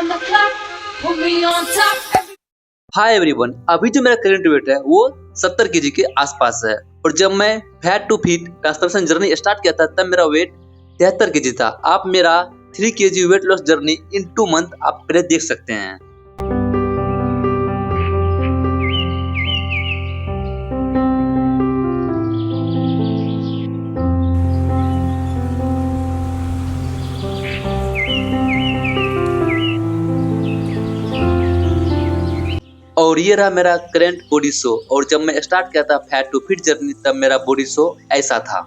on the clock, put me on top. Hi everyone, अभी जो मेरा करंट वेट है वो 70 केजी के आसपास है और जब मैं fat to fit transformation journey start किया था तब मेरा वेट 73 केजी था। आप मेरा 3 KG weight loss journey in 2 month आप पहले देख सकते हैं। और ये रहा मेरा करंट बॉडी शो। और जब मैं स्टार्ट किया था फैट टू फिट जर्नी तब मेरा बॉडी शो ऐसा था।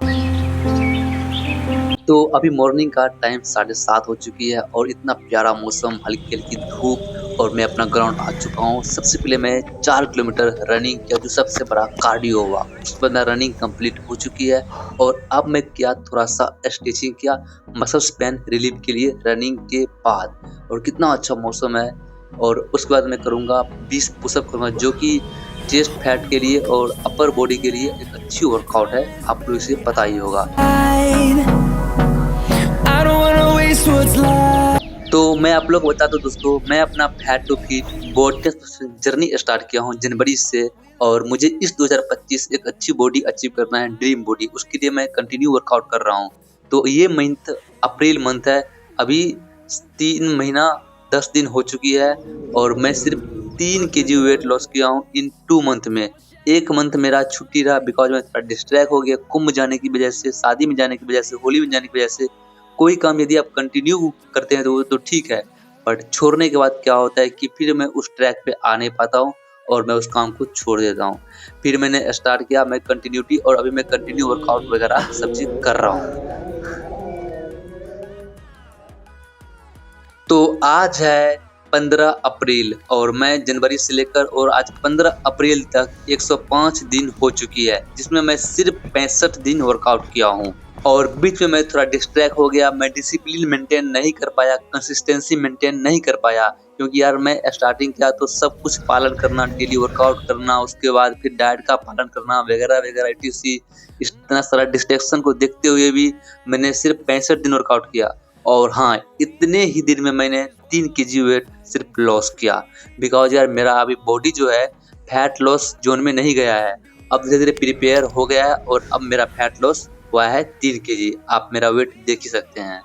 तो अभी मॉर्निंग का टाइम 7:30 हो चुकी है और इतना प्यारा मौसम, हल्की हल्की धूप और मैं अपना ग्राउंड आ चुका हूँ। सबसे पहले मैं 4 किलोमीटर रनिंग किया जो सबसे बड़ा कार्डियो हुआ। उसके बाद मेरा रनिंग कंप्लीट हो चुकी है और अब मैं किया थोड़ा सा स्ट्रेचिंग किया मसल्स पेन रिलीफ के लिए रनिंग के बाद। और कितना अच्छा मौसम है। और उसके बाद मैं करूँगा 20 पुशअप करूँगा जो कि चेस्ट फैट के लिए और अपर बॉडी के लिए एक अच्छी वर्कआउट है। आप लोग इसे पता ही होगा। तो मैं आप लोग को बता दूं दोस्तों, मैं अपना fat to fit body journey start किया हूँ जनवरी से और मुझे इस 2025 एक अच्छी बॉडी अचीव करना है, ड्रीम बॉडी। उसके लिए मैं कंटिन्यू वर्कआउट कर रहा हूँ। तो ये मंथ अप्रैल मंथ है, अभी 3 महीना 10 दिन हो चुकी है और मैं सिर्फ 3 केजी वेट लॉस किया हूँ इन 2 मंथ में। एक मंथ मेरा छुट्टी रहा बिकॉज मैं थोड़ा डिस्ट्रैक्ट हो गया कुंभ जाने की वजह से, शादी में जाने की वजह से, होली में जाने की वजह से। कोई काम यदि आप कंटिन्यू करते हैं तो ठीक है, बट छोड़ने के बाद क्या होता है कि फिर मैं उस ट्रैक पे आ नहीं पाता हूँ और मैं उस काम को छोड़ देता हूँ। फिर मैंने स्टार्ट किया मैं कंटिन्यूटी और अभी मैं कंटिन्यू वर्कआउट वगैरह सब चीज कर रहा हूँ। तो आज है 15 अप्रैल और मैं जनवरी से लेकर और आज 15 अप्रैल तक 105 दिन हो चुकी है जिसमें मैं सिर्फ 65 दिन वर्कआउट किया हूँ। और बीच में मैं थोड़ा डिस्ट्रैक्ट हो गया, मैं डिसिप्लिन मेंटेन नहीं कर पाया, कंसिस्टेंसी मेंटेन नहीं कर पाया क्योंकि यार मैं स्टार्टिंग किया तो सब कुछ पालन करना, डेली वर्कआउट करना, उसके बाद फिर डाइट का पालन करना वगैरह वगैरह etc। इतना सारा डिस्ट्रैक्शन को देखते हुए भी मैंने सिर्फ 65 दिन वर्कआउट किया। और हाँ, इतने ही दिन में मैंने 3 केजी वेट सिर्फ लॉस किया बिकॉज यार मेरा अभी बॉडी जो है फैट लॉस जोन में नहीं गया है, अब धीरे धीरे प्रिपेयर हो गया है और अब मेरा फैट लॉस हुआ है 3 केजी। आप मेरा वेट देख ही सकते हैं।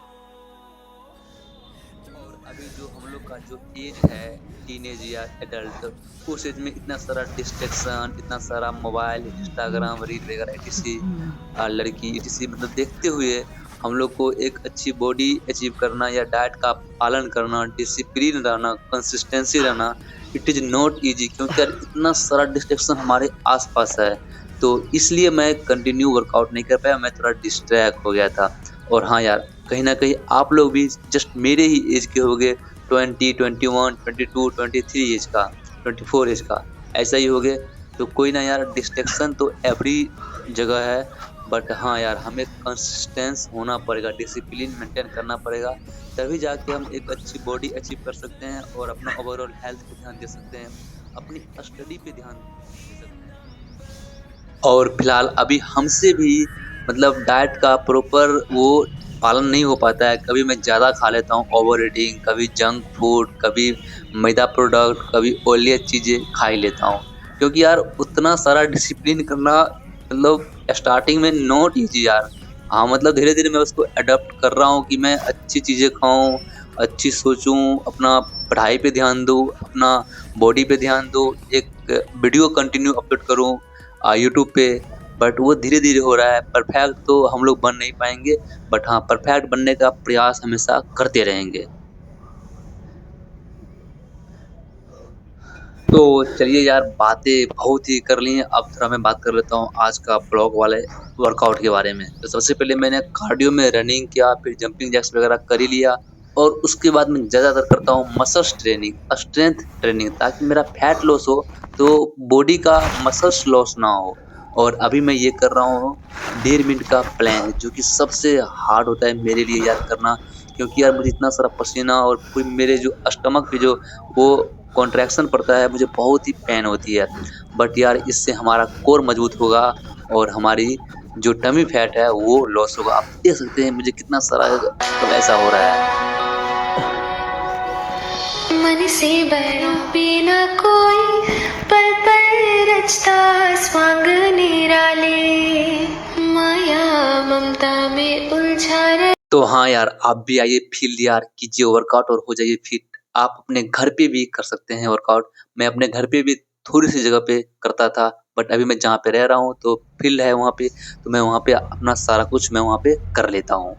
और अभी जो हम लोग का जो एज है टीनेज या एडल्ट, उस एज में इतना सारा डिस्ट्रैक्शन, इतना सारा मोबाइल, इंस्टाग्राम, रील वगैरह etc लड़की etc मतलब देखते हुए हम लोग को एक अच्छी बॉडी अचीव करना या डाइट का पालन करना, डिसिप्लिन रहना, कंसिस्टेंसी रहना, इट इज़ नॉट इजी क्योंकि यार इतना सारा डिस्ट्रैक्शन हमारे आसपास है। तो इसलिए मैं कंटिन्यू वर्कआउट नहीं कर पाया, मैं थोड़ा डिस्ट्रैक्ट हो गया था। और हाँ यार, कहीं ना कहीं आप लोग भी जस्ट मेरे ही एज के होगे, 20, 21, 22, 23 एज का, 24 एज का, ऐसा ही हो गए। तो कोई ना यार, डिस्ट्रैक्शन तो एवरी जगह है, बट हाँ यार हमें कंसिस्टेंस होना पड़ेगा, डिसिप्लिन मेंटेन करना पड़ेगा, तभी जाके हम एक अच्छी बॉडी अचीव कर सकते हैं और अपना ओवरऑल हेल्थ पे ध्यान दे सकते हैं, अपनी स्टडी पे ध्यान दे सकते हैं। और फिलहाल अभी हमसे भी मतलब डाइट का प्रॉपर वो पालन नहीं हो पाता है। कभी मैं ज़्यादा खा लेता हूँ, ओवर ईटिंग, कभी जंक फूड, कभी मैदा प्रोडक्ट, कभी ऑयली चीज़ें खा ही लेता हूँ क्योंकि यार उतना सारा डिसिप्लिन करना मतलब स्टार्टिंग में नॉट इजी यार। हाँ मतलब धीरे धीरे मैं उसको अडॉप्ट कर रहा हूँ कि मैं अच्छी चीज़ें खाऊं, अच्छी सोचूं, अपना पढ़ाई पे ध्यान दूं, अपना बॉडी पे ध्यान दूं, एक वीडियो कंटिन्यू अपलोड करूं यूट्यूब पे। बट वो धीरे धीरे हो रहा है, परफेक्ट तो हम लोग बन नहीं पाएंगे, बट हाँ परफेक्ट बनने का प्रयास हमेशा करते रहेंगे। तो चलिए यार, बातें बहुत ही कर ली हैं, अब थोड़ा मैं बात कर लेता हूँ आज का ब्लॉग वाले वर्कआउट के बारे में। तो सबसे पहले मैंने कार्डियो में रनिंग किया, फिर जंपिंग जैक्स वगैरह कर ही लिया और उसके बाद मैं ज़्यादातर करता हूँ मसल्स ट्रेनिंग, स्ट्रेंथ ट्रेनिंग, ताकि मेरा फैट लॉस हो तो बॉडी का मसल्स लॉस ना हो। और अभी मैं ये कर रहा हूँ 1.5 मिनट का प्लैंक, जो कि सबसे हार्ड होता है मेरे लिए याद करना क्योंकि यार मुझे इतना सारा पसीना और पूरी मेरे जो स्टमक पे जो वो कॉन्ट्रैक्शन पड़ता है, मुझे बहुत ही पेन होती है। बट यार इससे हमारा कोर मजबूत होगा और हमारी जो टमी फैट है वो लॉस होगा। आप देख सकते हैं मुझे कितना सारा मतलब ऐसा हो रहा है। मन से बैरों बिना कोई पल पल रचता स्वांग निराले माया ममता में उलझा रहे। तो हाँ यार, आप भी आइए फील्ड यार, कीजिए वर्कआउट और हो जाइए फिट। आप अपने घर पे भी कर सकते हैं वर्कआउट। मैं अपने घर पे भी थोड़ी सी जगह पे करता था, बट अभी मैं जहाँ पे रह रहा हूँ तो फील्ड है वहाँ पे, तो मैं वहाँ पे अपना सारा कुछ मैं वहाँ पे कर लेता हूँ।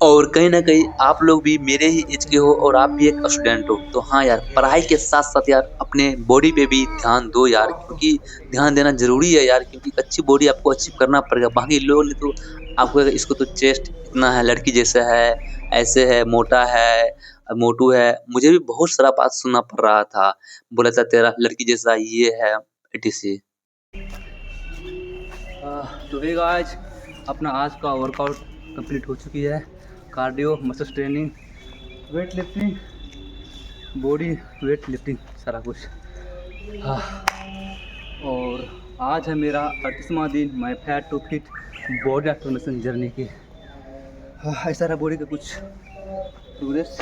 और कहीं न कहीं आप लोग भी मेरे ही ऐज के हो और आप भी एक स्टूडेंट हो, तो हाँ यार, पढ़ाई के साथ-साथ यार अपने बॉडी पे भी ध्यान दो यार, क्योंकि ध्यान देना ज़रूरी है यार, क्योंकि अच्छी बॉडी आपको अचीव करना पड़ेगा। बाकी लोगों ने तो आपको इसको तो चेस्ट इतना है, लड़की जैसा है, ऐसे है, मोटा है, मोटू है। मुझे भी बहुत सारा बात सुनना पड़ रहा था। बोला था तेरा लड़की जैसा ये है, ईटीसी। तो हे गाइस, अपना आज का वर्कआउट कंप्लीट हो चुकी है। Cardio, muscle training, weight lifting, body weight lifting, सारा कुछ। हाँ, और आज है मेरा 38वां दिन मैं fat to fit body transformation journey की। हाँ, ऐसा रहा बॉडी का कुछ प्रोग्रेस।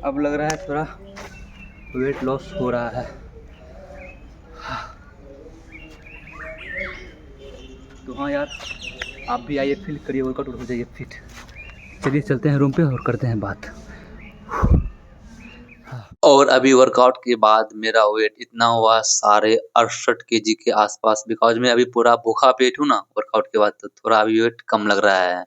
अब लग रहा है थोड़ा वेट लॉस हो रहा है। तो हाँ यार, आप भी आइए, फील करिए वर्कआउट और हो जाइए फिट। चलिए चलते हैं रूम पे और करते हैं बात। और अभी वर्कआउट के बाद मेरा वेट इतना हुआ साढ़े 68 केजी के आसपास, बिकॉज मैं अभी पूरा भूखा पेट हूँ ना वर्कआउट के बाद, तो थोड़ा अभी वेट कम लग रहा है।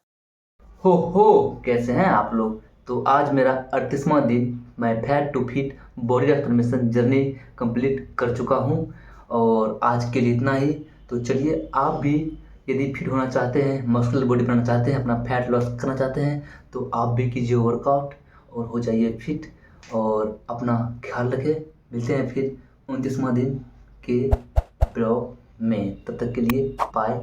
हो कैसे हैं आप लोग। तो आज मेरा 38वां दिन, मैं fat to fit body transformation journey complete कर चुका हूं और आज के लिए इतना ही। तो चलिए, आप भी यदि फिट होना चाहते हैं, मस्कुलर बॉडी बनाना चाहते हैं, अपना फैट लॉस करना चाहते हैं, तो आप भी कीजिए वर्कआउट और हो जाइए फिट और अपना ख्याल रखें। मिलते हैं फिर 29वां दिन के ब्लॉग में, तब तक के लिए बाय।